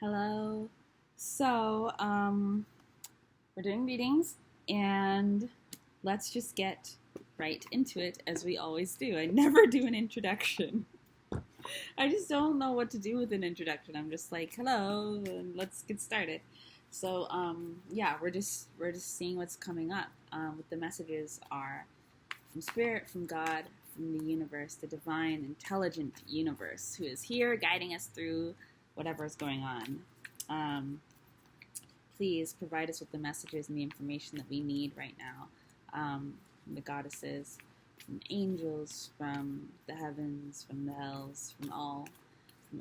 Hello. So, we're doing readings, and let's just get right into it as we always do. I never do an introduction. I just don't know what to do with an introduction. I'm just like, hello, and let's get started. So, yeah, we're just seeing what's coming up. What the messages are from Spirit, from God, from the universe, the divine, intelligent universe, who is here guiding us through whatever is going on. Please provide us with the messages and the information that we need right now, from the goddesses, from angels, from the heavens, from the hells, from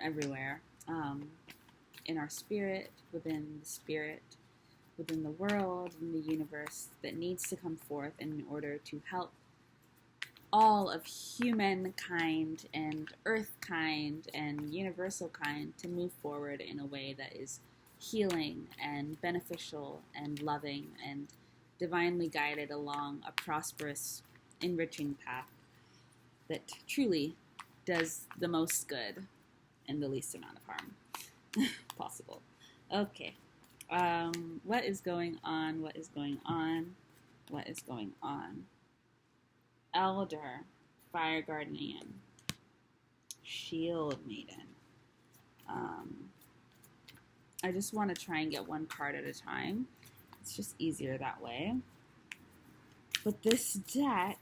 everywhere, in our spirit, within the world, in the universe, that needs to come forth in order to help all of humankind and earth kind and universal kind to move forward in a way that is healing and beneficial and loving and divinely guided along a prosperous, enriching path that truly does the most good and the least amount of harm possible. Okay. What is going on? What is going on? What is going on? Elder, Fire Guardian, Shield Maiden. I just want to try and get one card at a time. It's just easier that way. But this deck,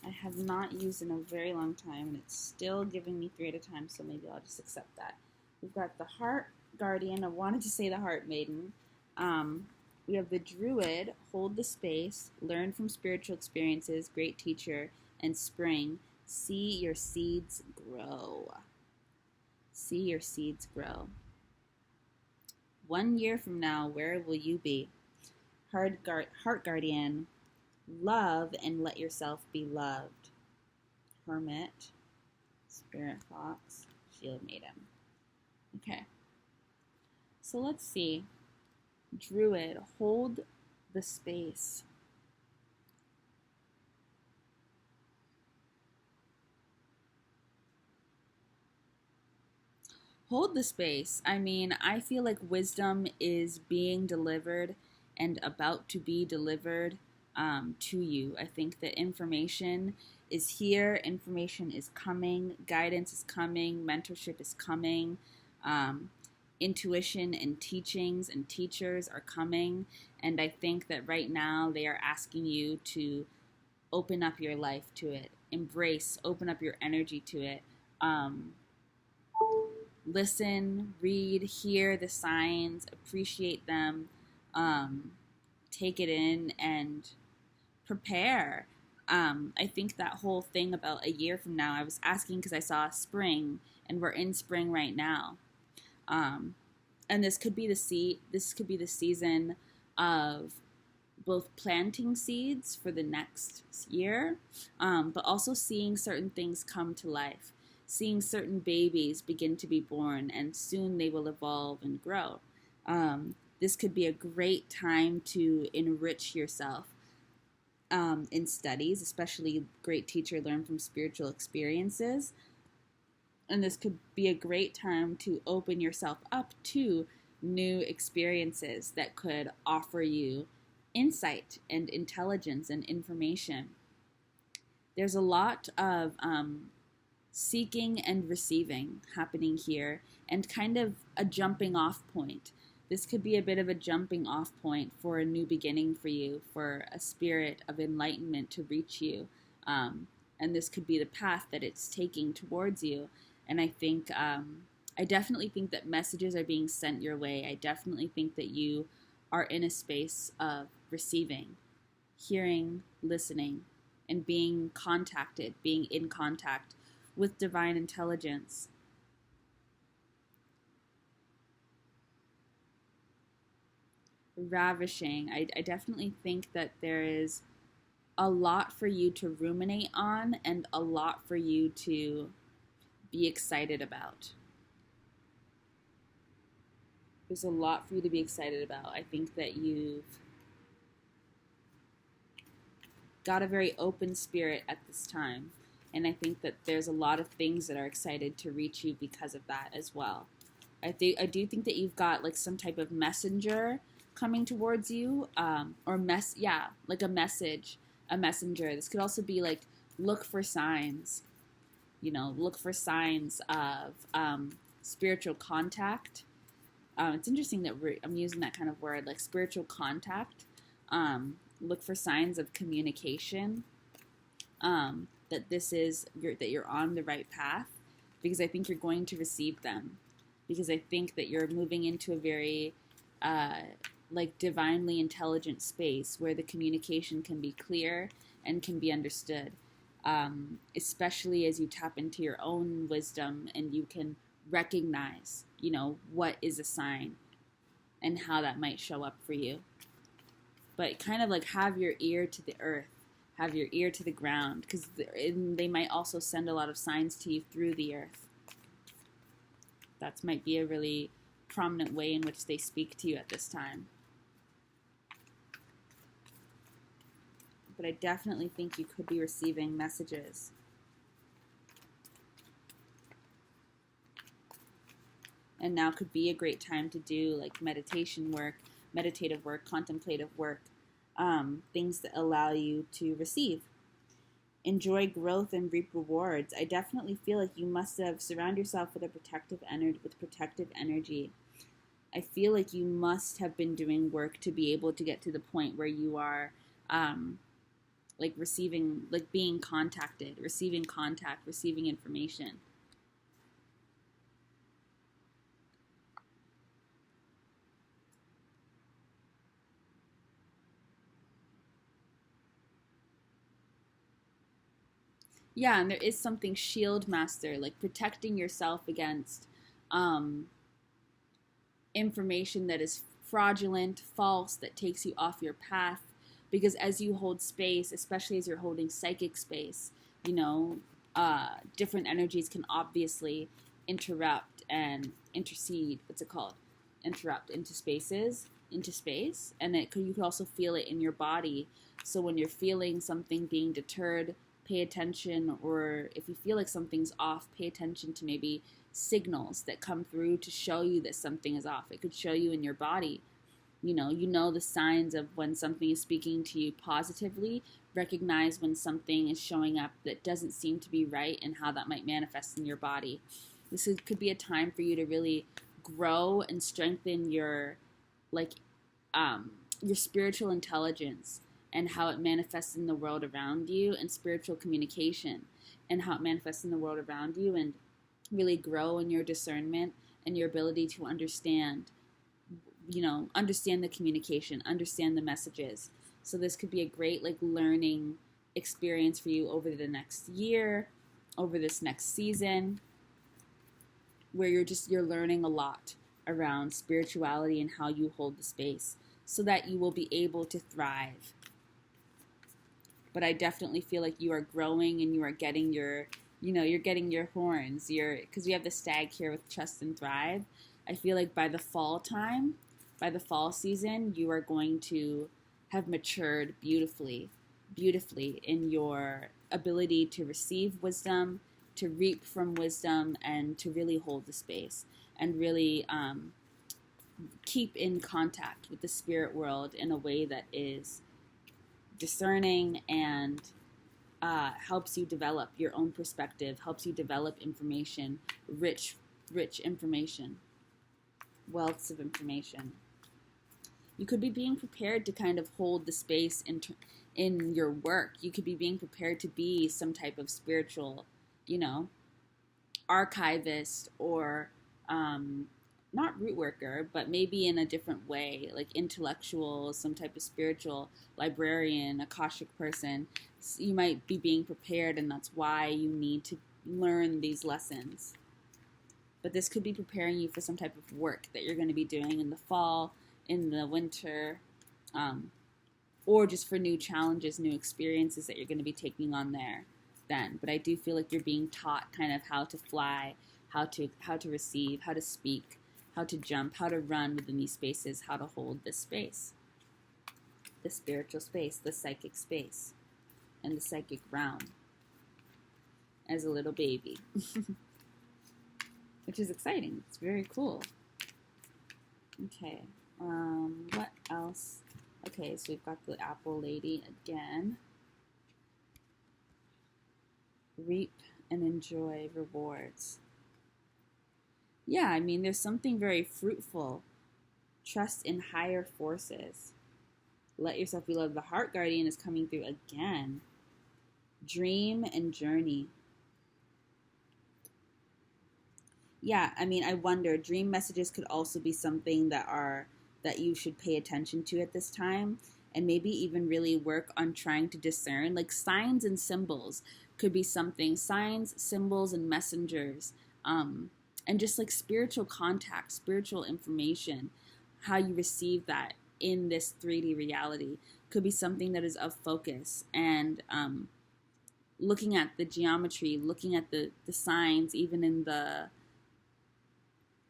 I have not used in a very long time, and it's still giving me 3 at a time, so maybe I'll just accept that. We've got the Heart Guardian. I wanted to say the Heart Maiden. We have the Druid, Hold the Space, Learn from Spiritual Experiences, Great Teacher, and Spring. See your seeds grow. See your seeds grow. 1 year from now, where will you be? Heart Guardian, love and let yourself be loved. Hermit, Spirit Fox, Shield Maiden. Okay. So let's see. Druid, hold the space. Hold the space. I mean, I feel like wisdom is being delivered and about to be delivered to you. I think that information is here, information is coming, guidance is coming, mentorship is coming. Intuition and teachings and teachers are coming, and I think that right now they are asking you to open up your life to it, open up your energy to it. Listen, read, hear the signs, appreciate them, take it in, and prepare. I think that whole thing about a year from now, I was asking because I saw spring, and we're in spring right now. And this could be the season of both planting seeds for the next year, but also seeing certain things come to life, seeing certain babies begin to be born, and soon they will evolve and grow. This could be a great time to enrich yourself in studies, especially Great Teacher, Learn from Spiritual Experiences. And this could be a great time to open yourself up to new experiences that could offer you insight and intelligence and information. There's a lot of seeking and receiving happening here, and kind of a jumping off point. This could be a bit of a jumping off point for a new beginning for you, for a spirit of enlightenment to reach you. And this could be the path that it's taking towards you. And I definitely think that messages are being sent your way. I definitely think that you are in a space of receiving, hearing, listening, and being in contact with divine intelligence. Ravishing. I definitely think that there is a lot for you to ruminate on and a lot for you to be excited about. There's a lot for you to be excited about. I think that you've got a very open spirit at this time, and I think that there's a lot of things that are excited to reach you because of that as well. I do think that you've got like some type of messenger coming towards you, like a messenger. This could also be like look for signs, look for signs of spiritual contact. It's interesting that I'm using that kind of word, like spiritual contact. Look for signs of communication. That that you're on the right path, because I think you're going to receive them. Because I think that you're moving into a very like divinely intelligent space where the communication can be clear and can be understood. Especially as you tap into your own wisdom and you can recognize, what is a sign and how that might show up for you. But kind of like have your ear to the earth, have your ear to the ground, because they might also send a lot of signs to you through the earth. That might be a really prominent way in which they speak to you at this time. But I definitely think you could be receiving messages. And now could be a great time to do like meditative work, contemplative work, things that allow you to receive. Enjoy growth and reap rewards. I definitely feel like you must have surround yourself with protective energy. I feel like you must have been doing work to be able to get to the point where you are like receiving, like being contacted, receiving contact, receiving information. Yeah, and there is something shield master, like protecting yourself against information that is fraudulent, false, that takes you off your path. Because as you hold space, especially as you're holding psychic space, different energies can obviously interrupt and intercede. What's it called? Interrupt into space, and you could also feel it in your body. So when you're feeling something being deterred, pay attention, or if you feel like something's off, pay attention to maybe signals that come through to show you that something is off. It could show you in your body. You know the signs of when something is speaking to you positively. Recognize when something is showing up that doesn't seem to be right and how that might manifest in your body. This could be a time for you to really grow and strengthen your spiritual intelligence and how it manifests in the world around you, and spiritual communication and how it manifests in the world around you, and really grow in your discernment and your ability to understand the communication, understand the messages. So this could be a great learning experience for you over the next year, over this next season, where you're learning a lot around spirituality and how you hold the space so that you will be able to thrive. But I definitely feel like you are growing and you are getting you're getting your horns. Because we have the stag here with trust and thrive. I feel like by the fall season, you are going to have matured beautifully in your ability to receive wisdom, to reap from wisdom, and to really hold the space and really keep in contact with the spirit world in a way that is discerning and helps you develop your own perspective, helps you develop information, rich information, wealths of information. You could be being prepared to kind of hold the space in your work. You could be being prepared to be some type of spiritual, archivist, or not root worker, but maybe in a different way, like intellectual, some type of spiritual librarian, Akashic person. So you might be being prepared, and that's why you need to learn these lessons. But this could be preparing you for some type of work that you're going to be doing in the fall, in the winter, or just for new challenges, new experiences that you're going to be taking on there then. But I do feel like you're being taught kind of how to fly, how to receive, how to speak, how to jump, how to run within these spaces, how to hold this space, the spiritual space, the psychic space, and the psychic realm as a little baby, which is exciting. It's very cool. Okay. What else? Okay, so we've got the apple lady again. Reap and enjoy rewards. Yeah, I mean, there's something very fruitful. Trust in higher forces. Let yourself be loved. The heart guardian is coming through again. Dream and journey. Yeah, I mean, I wonder, dream messages could also be something that you should pay attention to at this time, and maybe even really work on trying to discern. Like signs and symbols could be something. Signs, symbols, and messengers, and just like spiritual contact, spiritual information, how you receive that in this 3D reality could be something that is of focus. And looking at the geometry, looking at the signs, even in the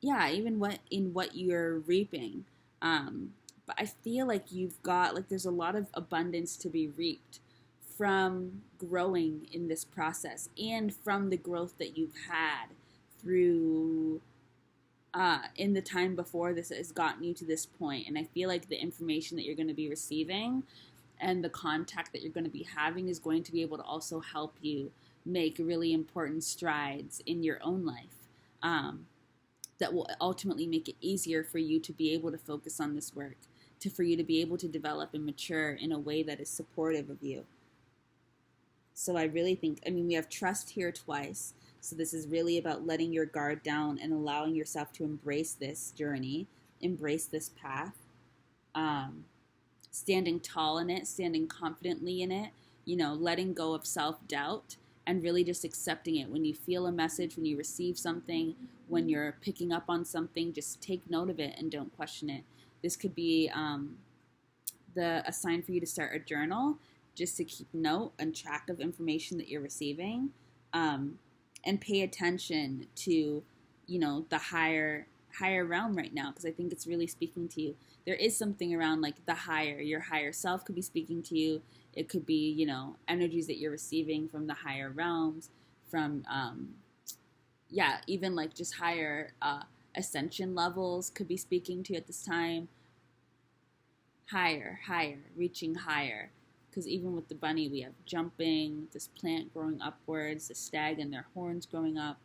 even what you're reaping. But I feel like you've got like there's a lot of abundance to be reaped from growing in this process and from the growth that you've had through in the time before this has gotten you to this point. And I feel like the information that you're going to be receiving and the contact that you're going to be having is going to be able to also help you make really important strides in your own life. That will ultimately make it easier for you to be able to focus on this work, for you to be able to develop and mature in a way that is supportive of you. So I really think, I mean, we have trust here twice. So this is really about letting your guard down and allowing yourself to embrace this journey, embrace this path, standing tall in it, standing confidently in it, letting go of self-doubt and really just accepting it. When you feel a message, when you receive something, when you're picking up on something, just take note of it and don't question it. This could be a sign for you to start a journal, just to keep note and track of information that you're receiving, and pay attention to, the higher realm right now, because I think it's really speaking to you. There is something around like your higher self could be speaking to you. It could be, energies that you're receiving from the higher realms, from, even like just higher ascension levels could be speaking to you at this time. Higher, reaching higher. Because even with the bunny, we have jumping, this plant growing upwards, the stag and their horns growing up,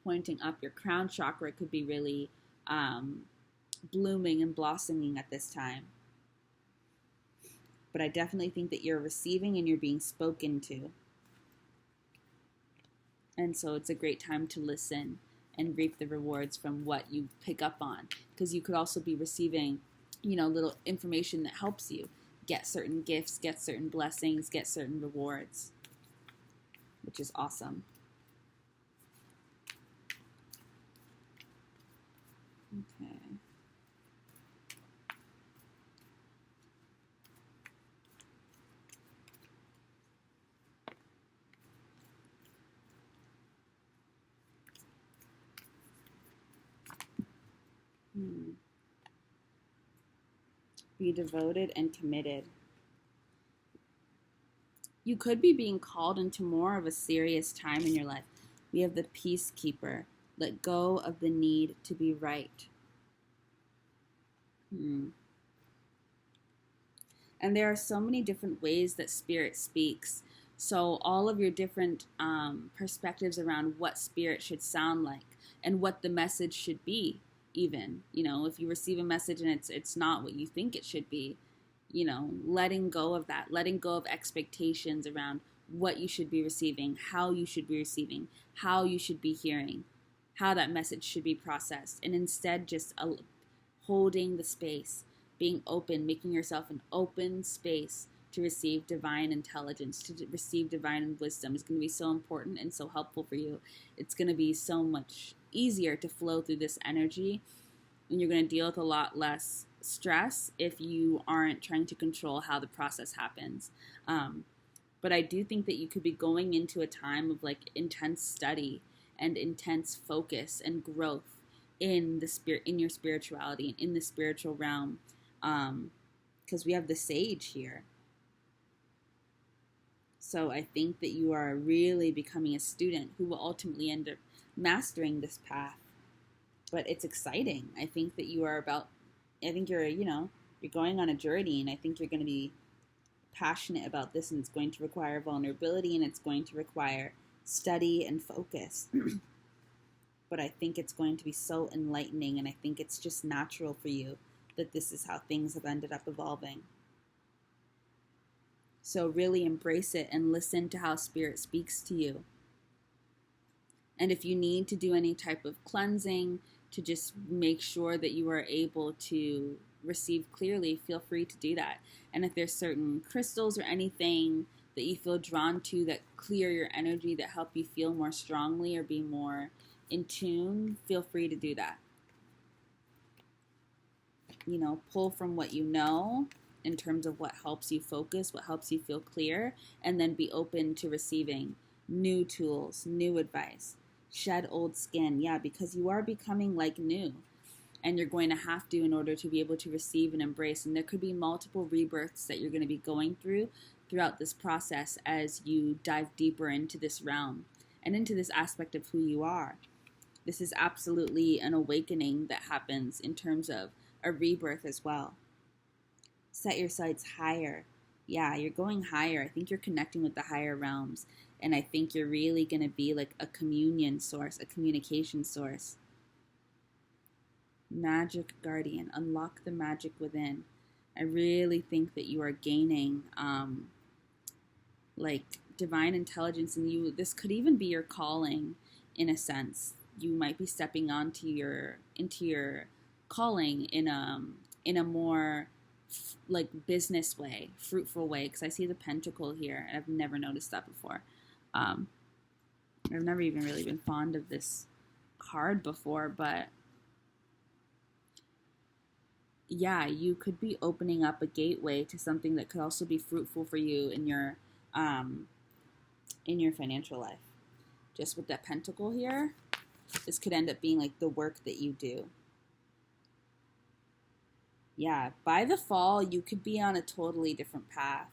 pointing up. Your crown chakra could be really blooming and blossoming at this time. But I definitely think that you're receiving and you're being spoken to. And so it's a great time to listen and reap the rewards from what you pick up on. Because you could also be receiving, little information that helps you get certain gifts, get certain blessings, get certain rewards, which is awesome. Okay. Be devoted and committed. You could be being called into more of a serious time in your life. We have the peacekeeper. Let go of the need to be right. And there are so many different ways that Spirit speaks. So all of your different perspectives around what Spirit should sound like and what the message should be, even. If you receive a message and it's not what you think it should be, letting go of that, letting go of expectations around what you should be receiving, how you should be receiving, how you should be hearing, how that message should be processed, and instead just holding the space, being open, making yourself an open space to receive divine intelligence, to receive divine wisdom is going to be so important and so helpful for you. It's going to be so much easier to flow through this energy, and you're going to deal with a lot less stress if you aren't trying to control how the process happens. But I do think that you could be going into a time of like intense study and intense focus and growth in the spirit, in your spirituality, in the spiritual realm, because we have the sage here. So I think that you are really becoming a student who will ultimately end up mastering this path. But it's exciting. I think that you are about I think you're going on a journey, and I think you're going to be passionate about this, and it's going to require vulnerability, and it's going to require study and focus. But I think it's going to be so enlightening, and I think it's just natural for you that this is how things have ended up evolving. So really embrace it and listen to how Spirit speaks to you. And if you need to do any type of cleansing to just make sure that you are able to receive clearly, feel free to do that. And if there's certain crystals or anything that you feel drawn to that clear your energy, that help you feel more strongly or be more in tune, feel free to do that. Pull from what you know in terms of what helps you focus, what helps you feel clear, and then be open to receiving new tools, new advice. Shed old skin, because you are becoming like new, and you're going to have to in order to be able to receive and embrace. And there could be multiple rebirths that you're going to be going throughout this process as you dive deeper into this realm and into this aspect of who you are. This is absolutely an awakening that happens in terms of a rebirth as well. Set your sights higher. You're going higher. I think you're connecting with the higher realms. And I think you're really going to be like a communion source, a communication source. Magic guardian. Unlock the magic within. I really think that you are gaining divine intelligence, and this could even be your calling in a sense. You might be stepping into your calling in a more business way, fruitful way, because I see the pentacle here, and I've never noticed that before. I've never even really been fond of this card before, but you could be opening up a gateway to something that could also be fruitful for you in your financial life. Just with that pentacle here, this could end up being like the work that you do. By the fall, you could be on a totally different path.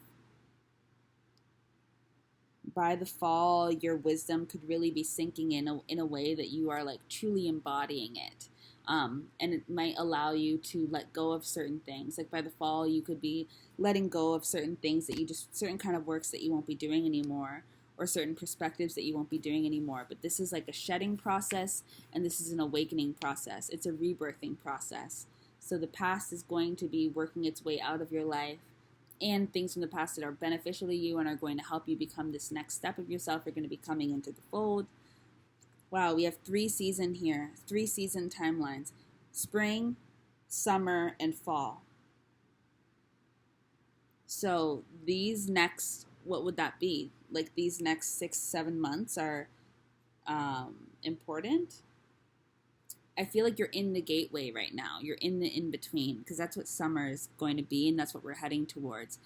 By the fall, your wisdom could really be sinking in a way that you are truly embodying it. And it might allow you to let go of certain things. By the fall, you could be letting go of certain things certain kind of works that you won't be doing anymore, or certain perspectives that you won't be doing anymore. But this is like a shedding process, and this is an awakening process. It's a rebirthing process. So the past is going to be working its way out of your life, and things from the past that are beneficial to you and are going to help you become this next step of yourself are going to be coming into the fold. Wow, we have 3 seasons here, 3 season timelines: spring, summer, and fall. So these next, what would that be? These next 6-7 months are important. I feel like you're in the gateway right now. You're in the in-between, because that's what summer is going to be, and that's what we're heading towards.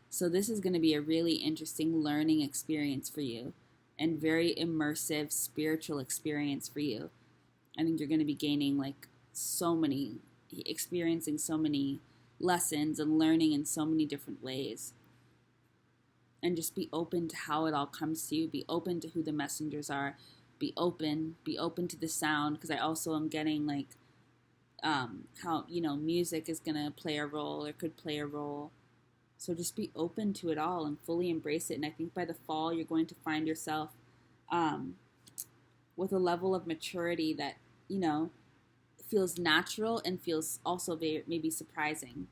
So this is going to be a really interesting learning experience for you, and very immersive spiritual experience for you. I think you're going to be gaining experiencing so many lessons and learning in so many different ways. And just be open to how it all comes to you. Be open to who the messengers are. Be open to the sound, because I also am getting how music is going to play a role, or could play a role. So just be open to it all and fully embrace it. And I think by the fall, you're going to find yourself with a level of maturity that, feels natural and feels also maybe surprising.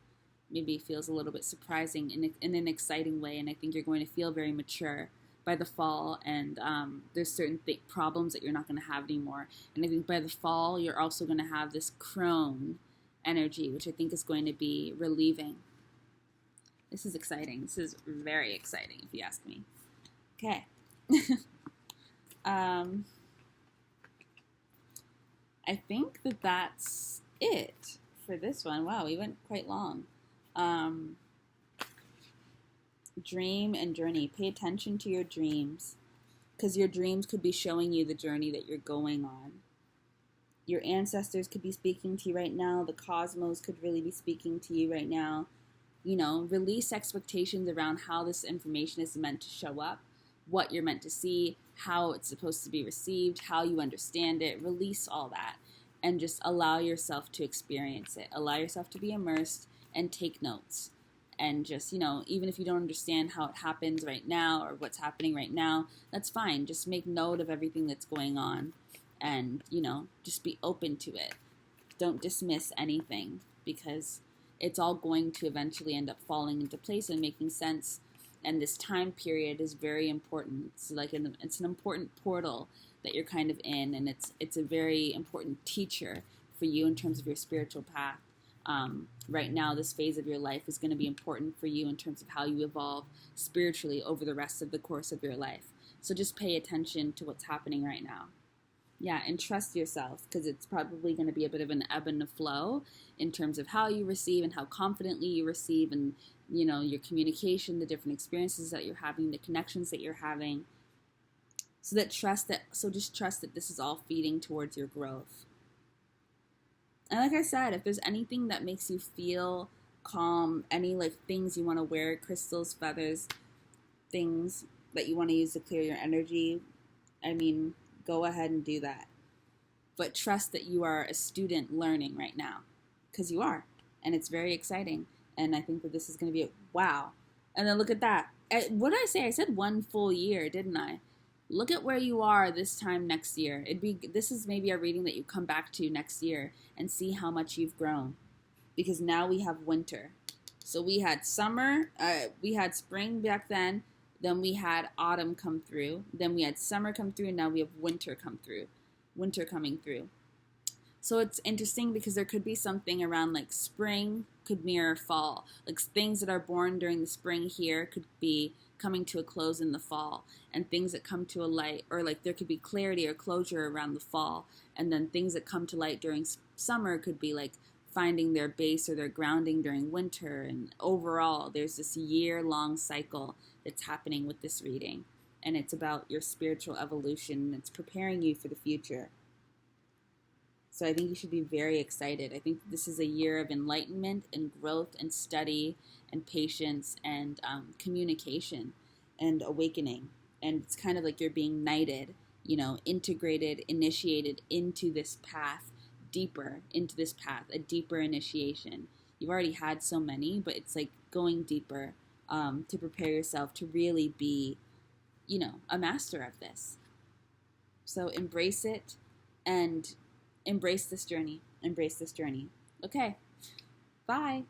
Maybe feels a little bit surprising in an exciting way. And I think you're going to feel very mature by the fall. And there's certain problems that you're not going to have anymore. And I think by the fall, you're also going to have this crone energy, which I think is going to be relieving. This is exciting. This is very exciting, if you ask me. Okay. I think that's it for this one. Wow, we went quite long. Dream and journey. Pay attention to your dreams, because your dreams could be showing you the journey that you're going on. Your ancestors could be speaking to you right now. The cosmos could really be speaking to you right now. Release expectations around how this information is meant to show up, what you're meant to see, how it's supposed to be received, how you understand it. Release all that. and just allow yourself to experience it. Allow yourself to be immersed and take notes. And just, even if you don't understand how it happens right now or what's happening right now, that's fine. Just make note of everything that's going on and, just be open to it. Don't dismiss anything because it's all going to eventually end up falling into place and making sense. And this time period is very important. It's it's an important portal that you're kind of in, and it's a very important teacher for you in terms of your spiritual path. Right now, this phase of your life is going to be important for you in terms of how you evolve spiritually over the rest of the course of your life. So just pay attention to what's happening right now. Yeah, and trust yourself, because it's probably going to be a bit of an ebb and a flow in terms of how you receive and how confidently you receive, and your communication, the different experiences that you're having, the connections that you're having. So just trust that this is all feeding towards your growth. And like I said, if there's anything that makes you feel calm, any things you want to wear, crystals, feathers, things that you want to use to clear your energy, go ahead and do that. But trust that you are a student learning right now, because you are. And it's very exciting. And I think that this is going to be wow. And then look at that. What did I say? I said 1 full year, didn't I? Look at where you are this time next year. This is maybe a reading that you come back to next year and see how much you've grown. Because now we have winter. So we had summer, we had spring back then we had autumn come through, then we had summer come through, and now we have winter coming through. So it's interesting because there could be something around spring could mirror fall. Things that are born during the spring here could be coming to a close in the fall, and things that come to a light, or there could be clarity or closure around the fall, and then things that come to light during summer could be finding their base or their grounding during winter. And overall, there's this year-long cycle that's happening with this reading, and it's about your spiritual evolution, and it's preparing you for the future. So I think you should be very excited. I think this is a year of enlightenment and growth and study and patience and communication and awakening. And it's kind of like you're being knighted, integrated, initiated into this path, deeper into this path, a deeper initiation. You've already had so many, but it's going deeper to prepare yourself to really be, a master of this. So embrace it and embrace this journey. Okay. Bye.